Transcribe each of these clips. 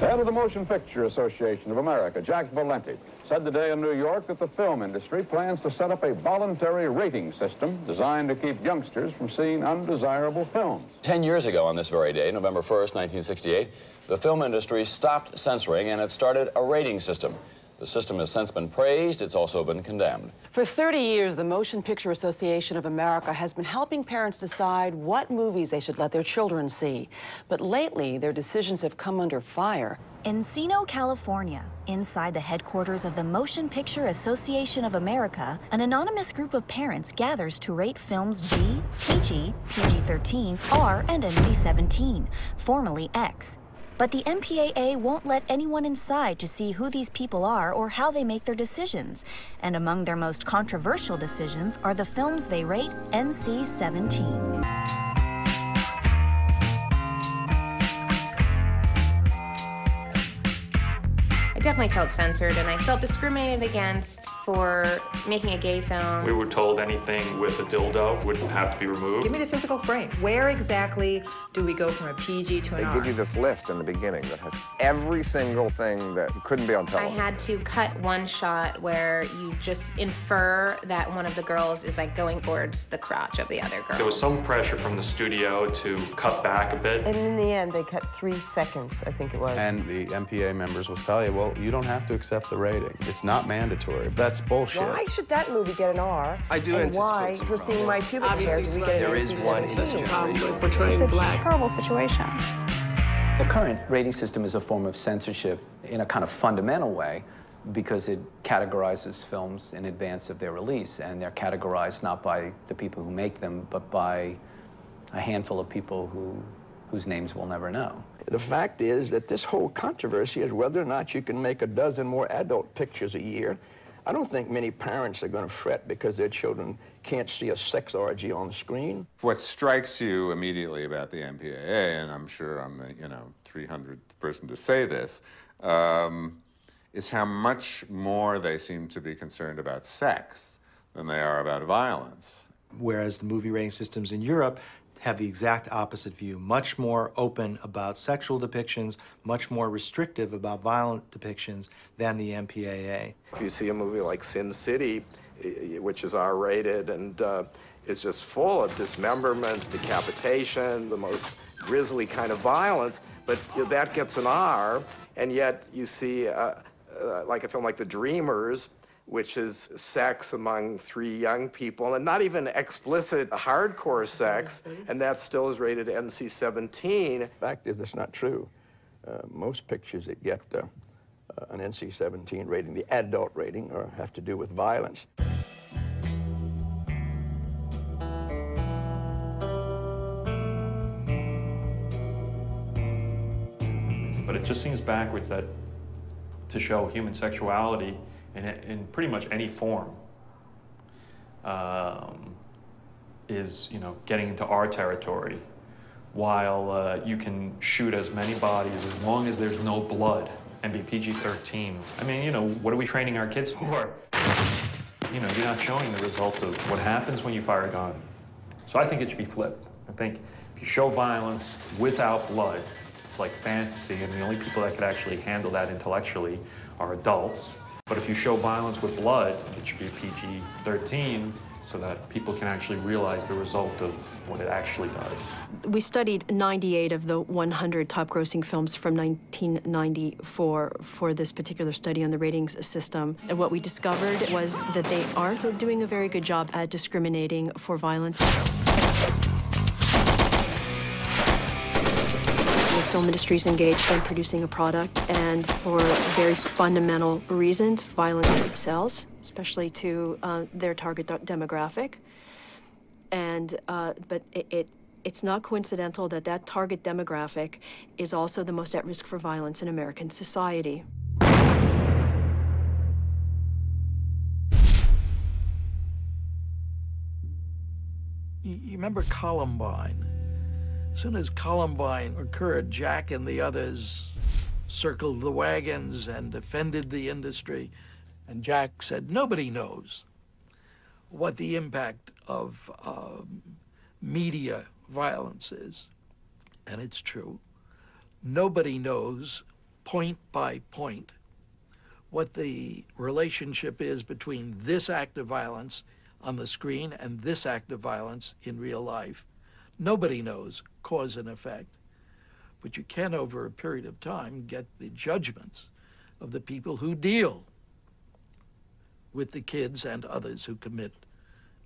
Head of the Motion Picture Association of America, Jack Valenti, said today in New York that the film industry plans to set up a voluntary rating system designed to keep youngsters from seeing undesirable films. 10 years ago on this very day, November 1st, 1968, the film industry stopped censoring and it started a rating system. The system has since been praised. It's also been condemned. For 30 years, the Motion Picture Association of America has been helping parents decide what movies they should let their children see. But lately, their decisions have come under fire. Encino, California, inside the headquarters of the Motion Picture Association of America, an anonymous group of parents gathers to rate films G, PG, PG-13, R, and NC-17, formerly X. But the MPAA won't let anyone inside to see who these people are or how they make their decisions. And among their most controversial decisions are the films they rate NC-17. I definitely felt censored, and I felt discriminated against for making a gay film. We were told anything with a dildo would have to be removed. Give me the physical frame. Where exactly do we go from a PG to an R? They give you this list in the beginning that has every single thing that couldn't be on television. I had to cut one shot where you just infer that one of the girls is like going towards the crotch of the other girl. There was some pressure from the studio to cut back a bit. And in the end, they cut 3 seconds, I think it was. And the MPAA members will tell you, well, you don't have to accept the rating. It's not mandatory. That's bullshit. Why should that movie get an R? I do and anticipate why, some for seeing my pubic hair, do we get an There is one in this generation. Portraying black. It's a terrible situation. The current rating system is a form of censorship in a kind of fundamental way because it categorizes films in advance of their release, and they're categorized not by the people who make them, but by a handful of people whose names we'll never know. The fact is that this whole controversy is whether or not you can make a dozen more adult pictures a year. I don't think many parents are going to fret because their children can't see a sex orgy on the screen. What strikes you immediately about the MPAA, and I'm sure I'm the 300th person to say this, is how much more they seem to be concerned about sex than they are about violence. Whereas the movie rating systems in Europe have the exact opposite view, much more open about sexual depictions, much more restrictive about violent depictions than the MPAA. If you see a movie like Sin City, which is R-rated and is just full of dismemberments, decapitation, the most grisly kind of violence, but that gets an R, and yet you see like a film like The Dreamers, which is sex among 3 young people, and not even explicit hardcore sex, and that still is rated NC-17. The fact is, that's not true. Most pictures that get an NC-17 rating, the adult rating, have to do with violence. But it just seems backwards that to show human sexuality in pretty much any form is, getting into our territory, while you can shoot as many bodies as long as there's no blood and be PG-13. I mean, what are we training our kids for? You're not showing the result of what happens when you fire a gun. So I think it should be flipped. I think if you show violence without blood, it's like fantasy, and the only people that could actually handle that intellectually are adults. But if you show violence with blood, it should be PG-13 so that people can actually realize the result of what it actually does. We studied 98 of the 100 top-grossing films from 1994 for this particular study on the ratings system. And what we discovered was that they aren't doing a very good job at discriminating for violence. The film industry is engaged in producing a product, and for very fundamental reasons, violence sells, especially to their target demographic. And but it's not coincidental that that target demographic is also the most at risk for violence in American society. You remember Columbine? As soon as Columbine occurred, Jack and the others circled the wagons and defended the industry. And Jack said, nobody knows what the impact of media violence is. And it's true. Nobody knows point by point what the relationship is between this act of violence on the screen and this act of violence in real life. Nobody knows cause and effect, but you can, over a period of time, get the judgments of the people who deal with the kids and others who commit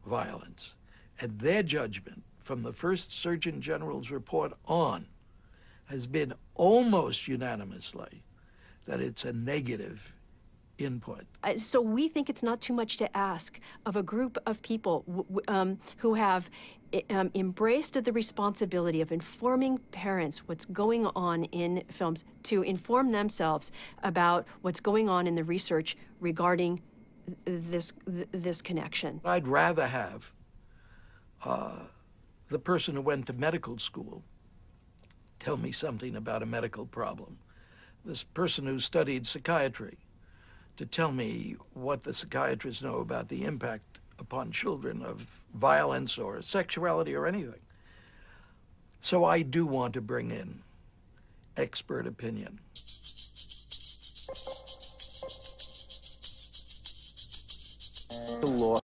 violence. And their judgment, from the first Surgeon General's report on, has been almost unanimously that it's a negative input. So we think it's not too much to ask of a group of people who have embraced the responsibility of informing parents what's going on in films, to inform themselves about what's going on in the research regarding this connection. I'd rather have the person who went to medical school tell me something about a medical problem, this person who studied psychiatry to tell me what the psychiatrists know about the impact upon children of violence or sexuality or anything. So I do want to bring in expert opinion. The law